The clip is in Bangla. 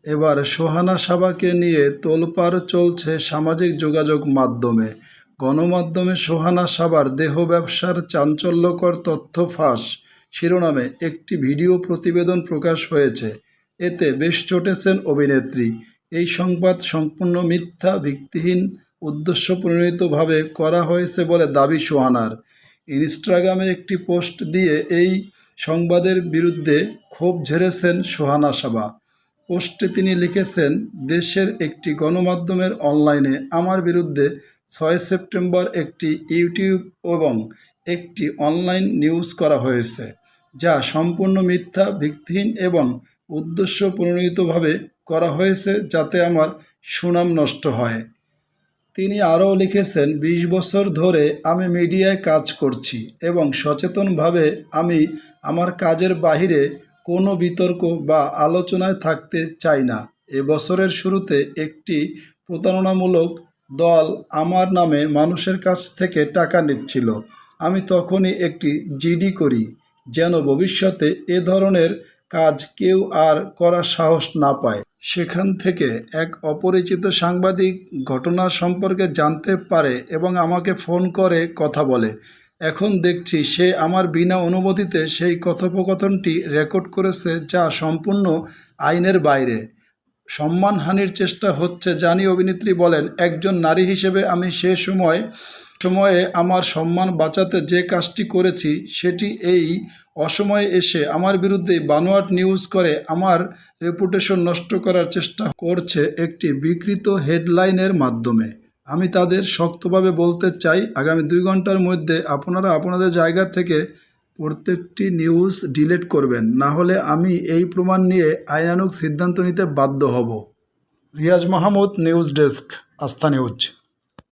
এবার সোহানা সাবাকে নিয়ে তোলপাড় চলছে সামাজিক যোগাযোগ মাধ্যমে। গণমাধ্যমে সোহানা সাবার দেহ ব্যবসার চাঞ্চল্যকর তথ্য ফাঁস শিরোনামে একটি ভিডিও প্রতিবেদন প্রকাশ হয়েছে। এতে বেশ চটেছেন অভিনেত্রী। এই সংবাদ সম্পূর্ণ মিথ্যা, ভিত্তিহীন, উদ্দেশ্যপ্রণোদিতভাবে করা হয়েছে বলে দাবি সোহানার। ইনস্টাগ্রামে একটি পোস্ট দিয়ে এই সংবাদের বিরুদ্ধে ক্ষোভ ঝেড়েছেন সোহানা সাবা। পোস্টে তিনি লিখেছেন, দেশের একটি গণমাধ্যমের অনলাইনে আমার বিরুদ্ধে ৬ সেপ্টেম্বর একটি ইউটিউব এবং একটি অনলাইন নিউজ করা হয়েছে, যা সম্পূর্ণ মিথ্যা, ভিত্তিহীন এবং উদ্দেশ্যপ্রণোদিতভাবে করা হয়েছে যাতে আমার সুনাম নষ্ট হয়। তিনি আরও লিখেছেন, ২০ বছর ধরে আমি মিডিয়ায় কাজ করছি এবং সচেতনভাবে আমি আমার কাজের বাইরে কোনো বিতর্ক বা আলোচনায় থাকতে চাই না। এ বছরের শুরুতে একটি প্রতারণামূলক দল আমার নামে মানুষের কাছ থেকে টাকা নিচ্ছিল। আমি তখনই একটি জিডি করি যেন ভবিষ্যতে এ ধরনের কাজ কেউ আর করার সাহস না পায়। সেখান থেকে এক অপরিচিত সাংবাদিক ঘটনা সম্পর্কে জানতে পারে এবং আমাকে ফোন করে কথা বলে। এখন দেখছি সে আমার বিনা অনুমতিতে সেই কথোপকথনটি রেকর্ড করেছে, যা সম্পূর্ণ আইনের বাইরে। সম্মানহানির চেষ্টা হচ্ছে জানি অভিনেত্রী বলেন, একজন নারী হিসেবে আমি সে সময়ে আমার সম্মান বাঁচাতে যে কাজটি করেছি সেটি এই অসময়ে এসে আমার বিরুদ্ধে বানোয়াট নিউজ করে আমার রেপুটেশন নষ্ট করার চেষ্টা করছে একটি বিকৃত হেডলাইনের মাধ্যমে। আমি তাদের শক্তভাবে বলতে চাই, আগামী ২ ঘন্টার মধ্যে আপনারা আপনাদের জায়গা থেকে প্রত্যেকটি নিউজ ডিলিট করবেন, না হলে আমি এই প্রমাণ নিয়ে আইনানুগ সিদ্ধান্ত নিতে বাধ্য হব। রিয়াজ মাহমুদ, নিউজ ডেস্ক, আস্থা নিউজ।